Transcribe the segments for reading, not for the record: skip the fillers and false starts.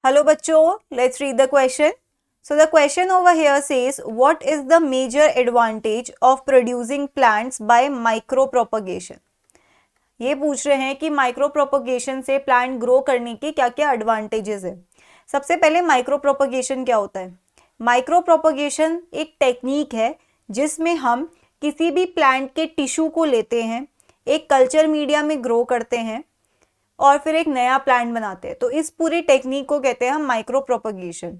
Hello bachcho, let's read the question. So the question over here says, what is the major advantage of producing plants by micropropagation? ये पूछ रहे हैं कि micro propagation से plant grow करने की क्या क्या एडवांटेजेस है। सबसे पहले माइक्रो प्रोपगेशन क्या होता है? माइक्रो प्रोपगेशन एक टेक्निक है जिसमें हम किसी भी प्लांट के टिश्यू को लेते हैं, एक कल्चर मीडिया में ग्रो करते हैं और फिर एक नया प्लांट बनाते हैं। तो इस पूरी टेक्निक को कहते हैं हम micro propagation.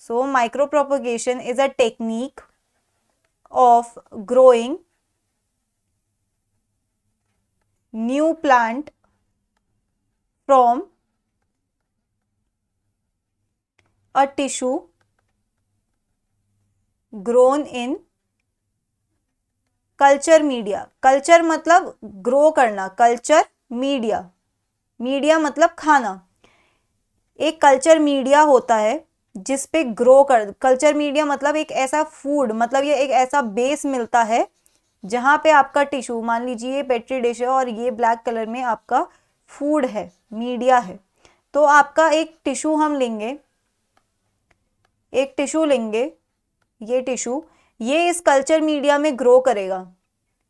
So micro propagation is a technique of growing new plant from a tissue grown in culture media. Culture मतलब ग्रो करना, कल्चर मीडिया, मीडिया मतलब खाना। एक कल्चर मीडिया होता है जिस पे ग्रो कर, कल्चर मीडिया मतलब एक ऐसा फूड, मतलब ये एक ऐसा बेस मिलता है जहाँ पे आपका टिश्यू, मान लीजिए ये पेट्री डिश है और ये ब्लैक कलर में आपका फूड है, मीडिया है। तो आपका एक टिश्यू हम लेंगे, एक टिश्यू लेंगे, ये टिश्यू ये इस कल्चर मीडिया में ग्रो करेगा,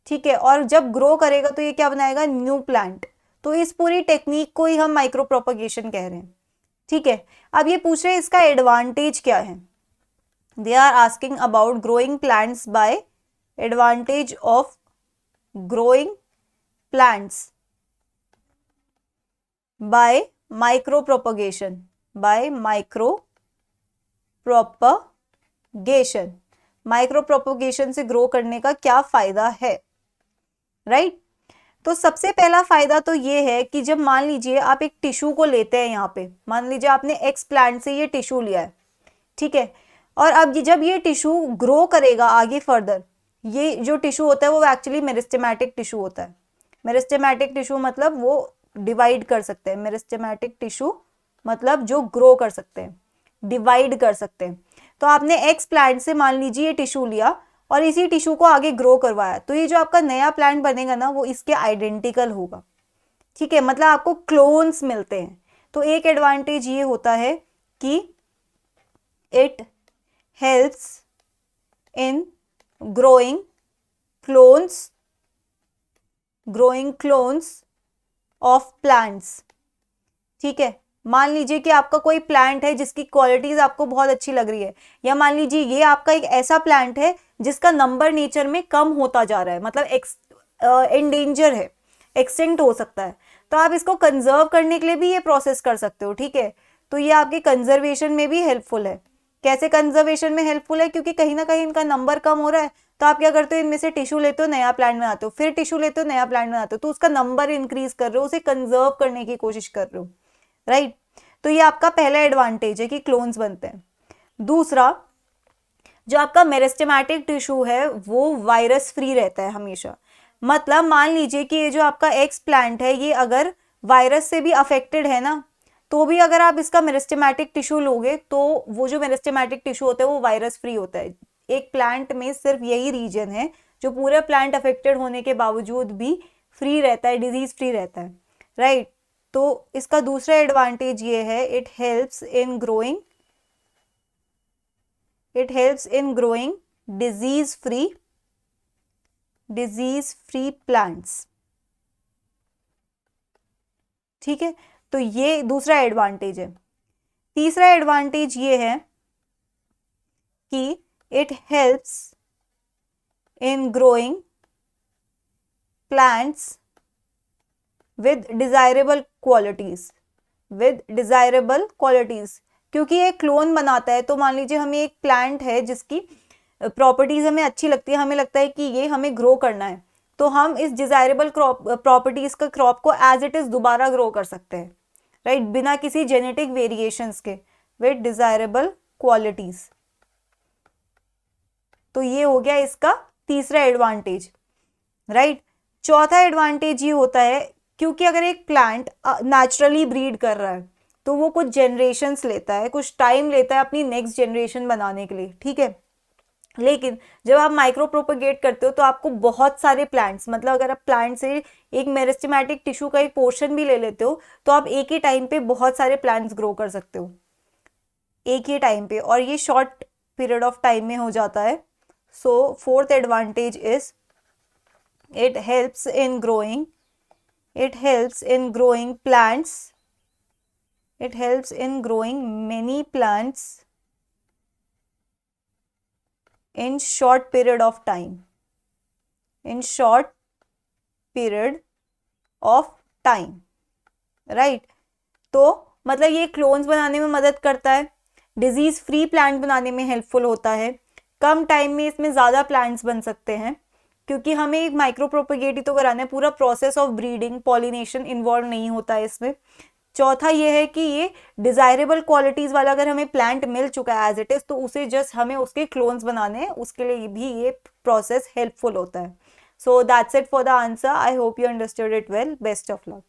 ठीक है। और जब ग्रो करेगा तो ये क्या बनाएगा? New plant. तो इस पूरी टेक्निक को ही हम माइक्रो प्रोपगेशन कह रहे हैं, ठीक है। अब ये पूछ रहे हैं इसका एडवांटेज क्या है। They are asking about growing plants by advantage of growing plants by micro propagation, by micro propagation. Micro propagation से ग्रो करने का क्या फायदा है, राइट। तो सबसे पहला फायदा तो ये है कि जब मान लीजिए आप एक टिश्यू को लेते हैं, यहाँ पे मान लीजिए आपने एक्स प्लांट से ये टिश्यू लिया है, ठीक है। और अब जब ये टिश्यू ग्रो करेगा आगे फर्दर, ये जो टिश्यू होता है वो एक्चुअली मेरिस्टेमेटिक टिश्यू होता है। मेरिस्टेमेटिक टिश्यू मतलब वो डिवाइड कर सकते हैं, मेरिस्टेमेटिक टिश्यू मतलब जो ग्रो कर सकते हैं, डिवाइड कर सकते हैं। तो आपने एक्स प्लांट से मान लीजिए ये टिश्यू लिया और इसी टिश्यू को आगे ग्रो करवाया, तो ये जो आपका नया प्लांट बनेगा ना वो इसके आइडेंटिकल होगा, ठीक है। मतलब आपको क्लोन्स मिलते हैं। तो एक एडवांटेज ये होता है कि it helps in growing clones, growing clones of plants, ठीक है। मान लीजिए कि आपका कोई प्लांट है जिसकी क्वालिटीज आपको बहुत अच्छी लग रही है, या मान लीजिए ये आपका एक ऐसा प्लांट है जिसका नंबर नेचर में कम होता जा रहा है, मतलब इन डेंजर है, एक्सटिंक्ट हो सकता है। तो आप इसको कंजर्व करने के लिए भी ये प्रोसेस कर सकते हो, ठीक है। तो ये आपके कंजर्वेशन में भी हेल्पफुल है। कैसे कंजर्वेशन में हेल्पफुल है? क्योंकि कहीं ना कहीं इनका नंबर कम हो रहा है, तो आप क्या करते हो, इनमें से टिश्यू लेते हो, नया प्लांट बनाते हो, फिर टिश्यू लेते हो, नया प्लांट बनाते हो, तो उसका नंबर इंक्रीज कर रहे हो, उसे कंजर्व करने की कोशिश कर रहे हो, राइट। तो ये आपका पहला एडवांटेज है कि क्लोन्स बनते हैं। दूसरा, जो आपका मेरिस्टेमेटिक टिश्यू है वो वायरस फ्री रहता है हमेशा। मतलब मान लीजिए कि ये जो आपका एक्स प्लांट है ये अगर वायरस से भी अफेक्टेड है ना, तो भी अगर आप इसका मेरिस्टेमेटिक टिश्यू लोगे तो वो जो मेरिस्टेमेटिक टिश्यू होता है वो वायरस फ्री होता है। एक प्लांट में सिर्फ यही रीजन है जो पूरे प्लांट अफेक्टेड होने के बावजूद भी फ्री रहता है, डिजीज फ्री रहता है, राइट। तो इसका दूसरा एडवांटेज ये है, it helps in growing, it helps in growing disease free plants, ठीक है। तो ये दूसरा एडवांटेज है। तीसरा एडवांटेज ये है कि it helps in growing plants with desirable qualities, with desirable qualities. क्योंकि ये क्लोन बनाता है, तो मान लीजिए हमें एक प्लांट है जिसकी प्रॉपर्टीज हमें अच्छी लगती है, हमें लगता है कि ये हमें ग्रो करना है, तो हम इस डिजायरेबल प्रॉपर्टीज का क्रॉप को एज इट इज दोबारा ग्रो कर सकते हैं, राइट, बिना किसी जेनेटिक वेरिएशंस के, विद डिजायरेबल क्वालिटीज। तो ये हो गया इसका तीसरा एडवांटेज, राइट। चौथा एडवांटेज ये होता है क्योंकि अगर एक प्लांट नेचुरली ब्रीड कर रहा है तो वो कुछ जनरेशन्स लेता है, कुछ टाइम लेता है अपनी नेक्स्ट जनरेशन बनाने के लिए, ठीक है। लेकिन जब आप माइक्रो प्रोपेगेट करते हो तो आपको बहुत सारे प्लांट्स, मतलब अगर आप प्लांट से एक मेरिस्टेमेटिक टिश्यू का एक पोर्शन भी ले लेते हो तो आप एक ही टाइम पे बहुत सारे प्लांट्स ग्रो कर सकते हो, एक ही टाइम पे, और ये शॉर्ट पीरियड ऑफ टाइम में हो जाता है. So fourth advantage is it helps in growing plants. It helps in growing many plants in short period of time. In short period of time, right? तो मतलब ये क्लोन्स बनाने में मदद करता है, डिजीज फ्री प्लांट बनाने में हेल्पफुल होता है, कम टाइम में इसमें ज़्यादा प्लांट्स बन सकते हैं क्योंकि हमें एक माइक्रो प्रोपेगेट ही तो कराना है, पूरा process of breeding pollination involve नहीं होता है इसमें. चौथा ये है कि ये डिजायरेबल क्वालिटीज वाला अगर हमें प्लांट मिल चुका है एज इट इज, तो उसे जस्ट हमें उसके क्लोन्स बनाने हैं, उसके लिए भी ये प्रोसेस हेल्पफुल होता है. So that's it for the answer. I hope you understood it well. Best of luck.